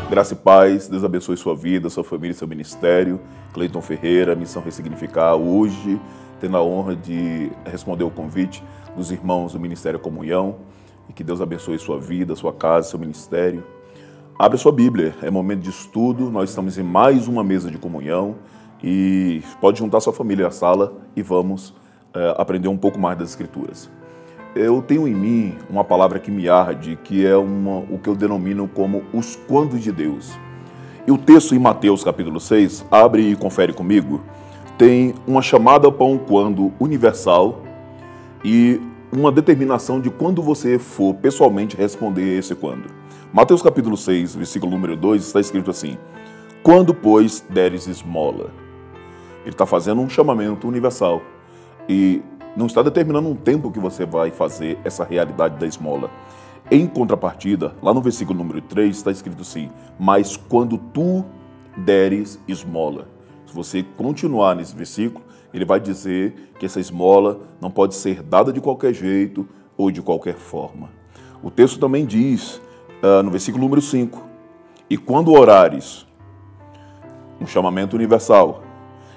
Graça e paz, Deus abençoe sua vida, sua família, seu ministério. Cleiton Ferreira, Missão Ressignificar, hoje tendo a honra de responder o convite dos irmãos do Ministério Comunhão, e que Deus abençoe sua vida, sua casa, seu ministério. Abre sua Bíblia, é momento de estudo, nós estamos em mais uma mesa de comunhão e pode juntar sua família à sala e vamos aprender um pouco mais das Escrituras. Eu tenho em mim uma palavra que me arde, que é o que eu denomino como os quandos de Deus. E o texto em Mateus capítulo 6, abre e confere comigo, tem uma chamada para um quando universal e uma determinação de quando você for pessoalmente responder esse quando. Mateus capítulo 6, versículo número 2, está escrito assim: quando, pois, deres esmola. Ele está fazendo um chamamento universal e não está determinando um tempo que você vai fazer essa realidade da esmola. Em contrapartida, lá no versículo número 3 está escrito assim: mas quando tu deres esmola. Se você continuar nesse versículo, ele vai dizer que essa esmola não pode ser dada de qualquer jeito ou de qualquer forma. O texto também diz, no versículo número 5, e quando orares, um chamamento universal.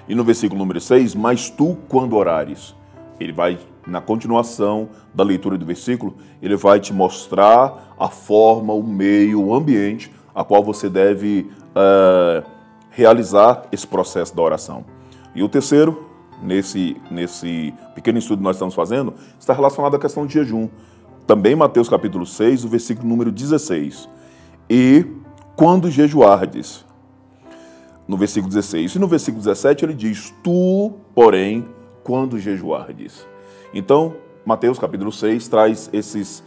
E no versículo número 6, mas tu quando orares. Ele vai, na continuação da leitura do versículo, ele vai te mostrar a forma, o meio, o ambiente a qual você deve realizar esse processo da oração. E o terceiro, nesse pequeno estudo que nós estamos fazendo, está relacionado à questão de jejum. Também Mateus capítulo 6, o versículo número 16. E quando jejuardes, no versículo 16. E no versículo 17 ele diz, tu, porém, quando jejuardes. Então, Mateus capítulo 6 traz esses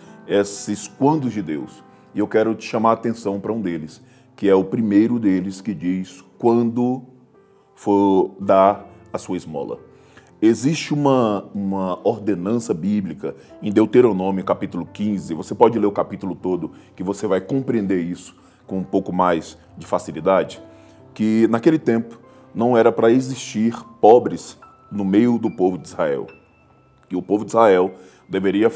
quandos de Deus. E eu quero te chamar a atenção para um deles, que é o primeiro deles que diz, quando for dar a sua esmola. Existe uma ordenança bíblica em Deuteronômio capítulo 15, você pode ler o capítulo todo, que você vai compreender isso com um pouco mais de facilidade, que naquele tempo não era para existir pobres no meio do povo de Israel. E o povo de Israel deveria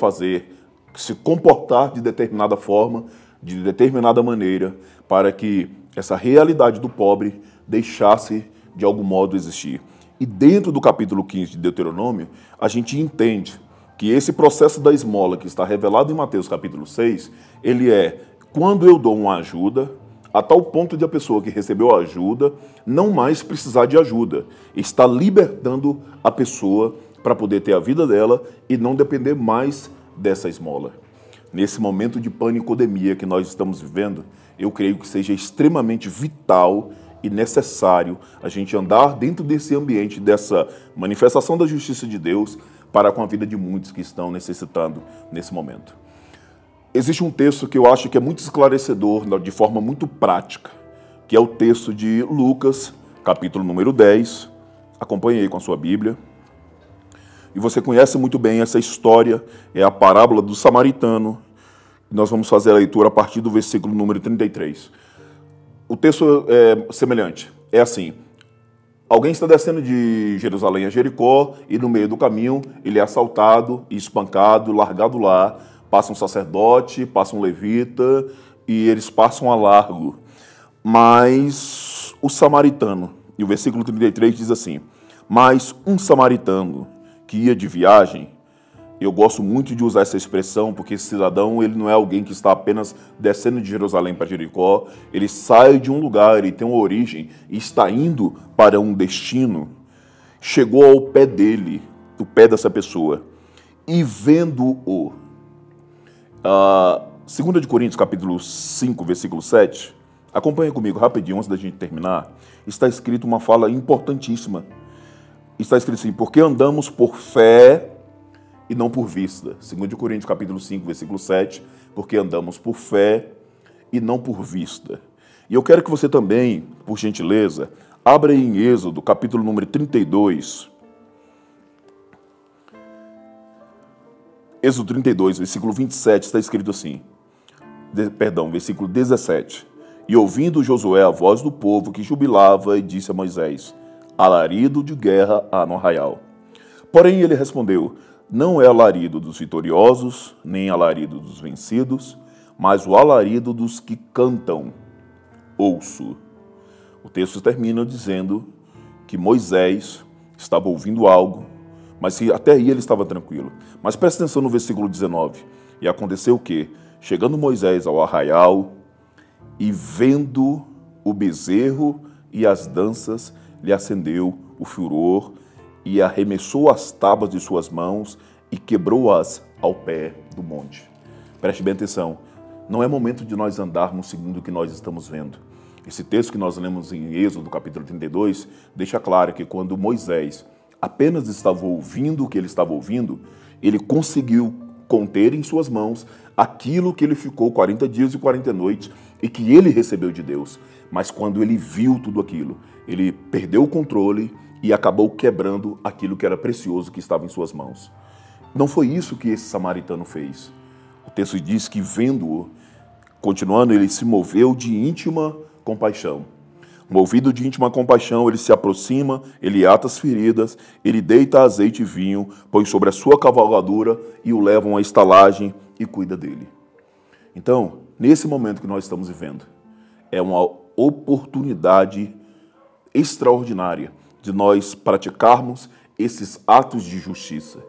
se comportar de determinada forma, de determinada maneira, para que essa realidade do pobre deixasse de algum modo existir. E dentro do capítulo 15 de Deuteronômio, a gente entende que esse processo da esmola que está revelado em Mateus capítulo 6, ele é quando eu dou uma ajuda, a tal ponto de a pessoa que recebeu a ajuda não mais precisar de ajuda. Está libertando a pessoa para poder ter a vida dela e não depender mais dessa esmola. Nesse momento de panicodemia que nós estamos vivendo, eu creio que seja extremamente vital e necessário a gente andar dentro desse ambiente, dessa manifestação da justiça de Deus para com a vida de muitos que estão necessitando nesse momento. Existe um texto que eu acho que é muito esclarecedor, de forma muito prática, que é o texto de Lucas, capítulo número 10. Acompanhe aí com a sua Bíblia. E você conhece muito bem essa história, é a parábola do samaritano. Nós vamos fazer a leitura a partir do versículo número 33. O texto é semelhante, é assim: alguém está descendo de Jerusalém a Jericó e no meio do caminho ele é assaltado, espancado, largado lá. Passa um sacerdote, passa um levita e eles passam a largo. Mas o samaritano, e o versículo 33 diz assim: mas um samaritano que ia de viagem, eu gosto muito de usar essa expressão porque esse cidadão ele não é alguém que está apenas descendo de Jerusalém para Jericó, ele sai de um lugar, ele tem uma origem e está indo para um destino, chegou ao pé dele, o pé dessa pessoa, e vendo-o. 2 de Coríntios, capítulo 5, versículo 7, acompanha comigo rapidinho antes da gente terminar, está escrito uma fala importantíssima. Está escrito assim: porque andamos por fé e não por vista. 2 de Coríntios, capítulo 5, versículo 7, porque andamos por fé e não por vista. E eu quero que você também, por gentileza, abra aí em Êxodo, capítulo número 32, Êxodo 32, versículo 27, está escrito assim, versículo 17. E ouvindo Josué a voz do povo que jubilava, e disse a Moisés: alarido de guerra há no arraial. Porém ele respondeu: não é alarido dos vitoriosos, nem alarido dos vencidos, mas o alarido dos que cantam. ouço. O texto termina dizendo que Moisés estava ouvindo algo, mas que até aí ele estava tranquilo. Mas presta atenção no versículo 19. E aconteceu o quê? Chegando Moisés ao arraial e vendo o bezerro e as danças, lhe acendeu o furor e arremessou as tábuas de suas mãos e quebrou-as ao pé do monte. Preste bem atenção, não é momento de nós andarmos segundo o que nós estamos vendo. Esse texto que nós lemos em Êxodo, capítulo 32, deixa claro que quando Moisés apenas estava ouvindo o que ele estava ouvindo, ele conseguiu conter em suas mãos aquilo que ele ficou 40 dias e 40 noites e que ele recebeu de Deus. Mas quando ele viu tudo aquilo, ele perdeu o controle e acabou quebrando aquilo que era precioso que estava em suas mãos. Não foi isso que esse samaritano fez. O texto diz que, vendo-o, continuando, ele se moveu de íntima compaixão. Movido de íntima compaixão, ele se aproxima, ele ata as feridas, ele deita azeite e vinho, põe sobre a sua cavalgadura e o leva a uma estalagem e cuida dele. Então, nesse momento que nós estamos vivendo, é uma oportunidade extraordinária de nós praticarmos esses atos de justiça,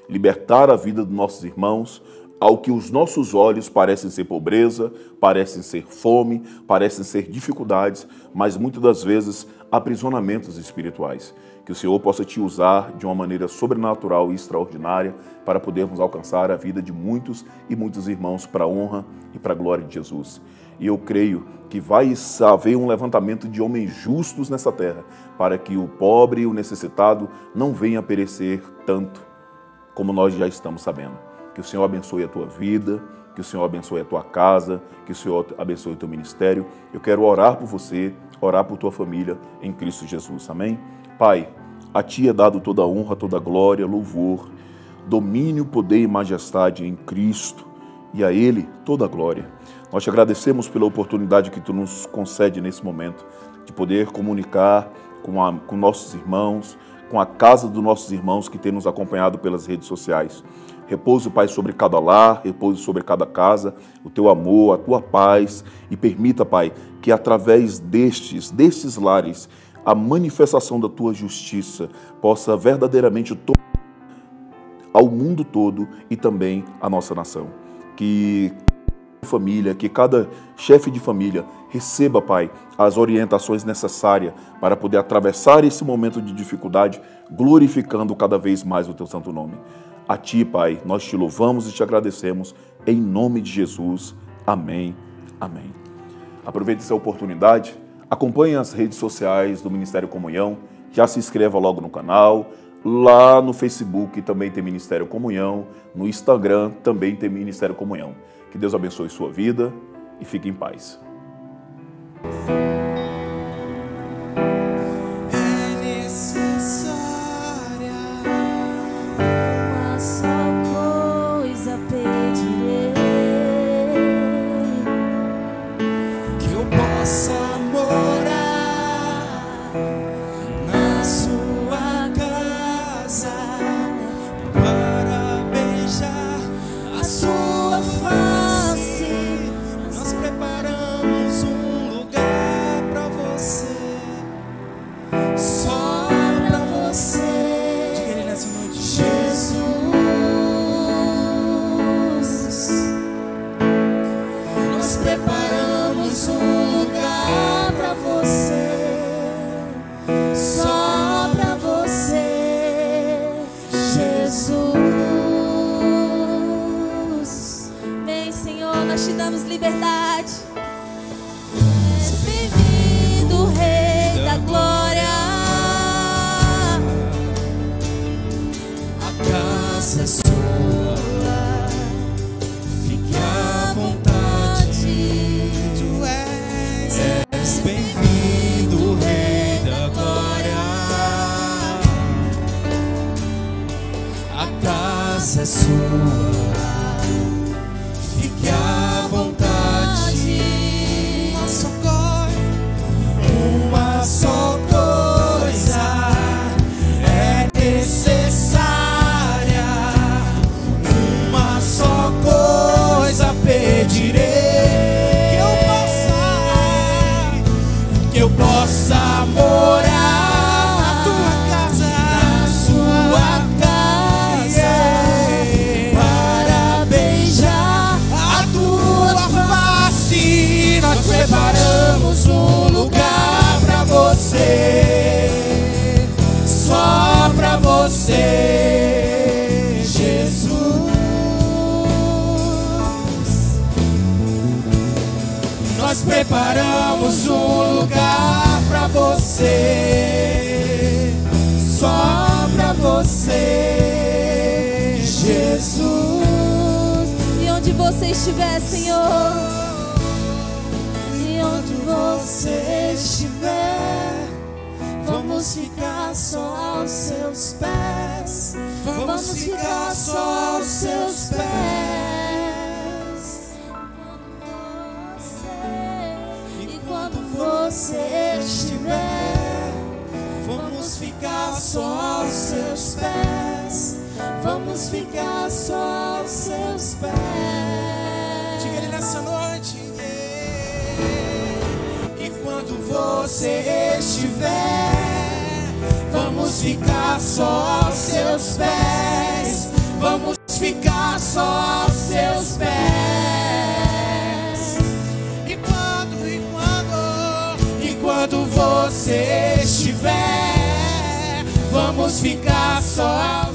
libertar a vida dos nossos irmãos, ao que os nossos olhos parecem ser pobreza, parecem ser fome, parecem ser dificuldades, mas muitas das vezes aprisionamentos espirituais. Que o Senhor possa te usar de uma maneira sobrenatural e extraordinária para podermos alcançar a vida de muitos e muitos irmãos para a honra e para a glória de Jesus. E eu creio que vai haver um levantamento de homens justos nessa terra, para que o pobre e o necessitado não venha a perecer tanto como nós já estamos sabendo. Que o Senhor abençoe a tua vida, que o Senhor abençoe a tua casa, que o Senhor abençoe o teu ministério. Eu quero orar por você, orar por tua família em Cristo Jesus. Amém? Pai, a ti é dado toda a honra, toda a glória, louvor, domínio, poder e majestade em Cristo, e a Ele toda a glória. Nós te agradecemos pela oportunidade que tu nos concede nesse momento de poder comunicar com nossos irmãos, com a casa dos nossos irmãos que tem nos acompanhado pelas redes sociais. Repouso, Pai, sobre cada lar, repouso sobre cada casa, o teu amor, a tua paz, e permita, Pai, que através destes lares, a manifestação da tua justiça possa verdadeiramente tocar ao mundo todo e também à nossa nação. Que família, que cada chefe de família receba, Pai, as orientações necessárias para poder atravessar esse momento de dificuldade, glorificando cada vez mais o teu santo nome. A ti, Pai, nós te louvamos e te agradecemos, em nome de Jesus. Amém. Amém. Aproveite essa oportunidade, acompanhe as redes sociais do Ministério Comunhão, já se inscreva logo no canal, lá no Facebook também tem Ministério Comunhão, no Instagram também tem Ministério Comunhão. Que Deus abençoe sua vida e fique em paz. Nós te damos liberdade. Bem-vindo, Rei da Glória. A casa é sua, fique à vontade. Tu és bem-vindo, Rei da Glória. A casa é sua, fique à vontade. você, Jesus. Nós preparamos um lugar pra você, só pra você, Jesus. E onde você estiver, Senhor, e onde você estiver, vamos ficar só aos seus pés. Vamos ficar só aos seus pés. E quando você estiver, vamos ficar só aos seus pés. Vamos ficar só aos seus pés. Diga ele nessa noite. E quando você estiver, vamos ficar só aos seus pés. Vamos ficar só aos seus pés. E quando você estiver, vamos ficar só aos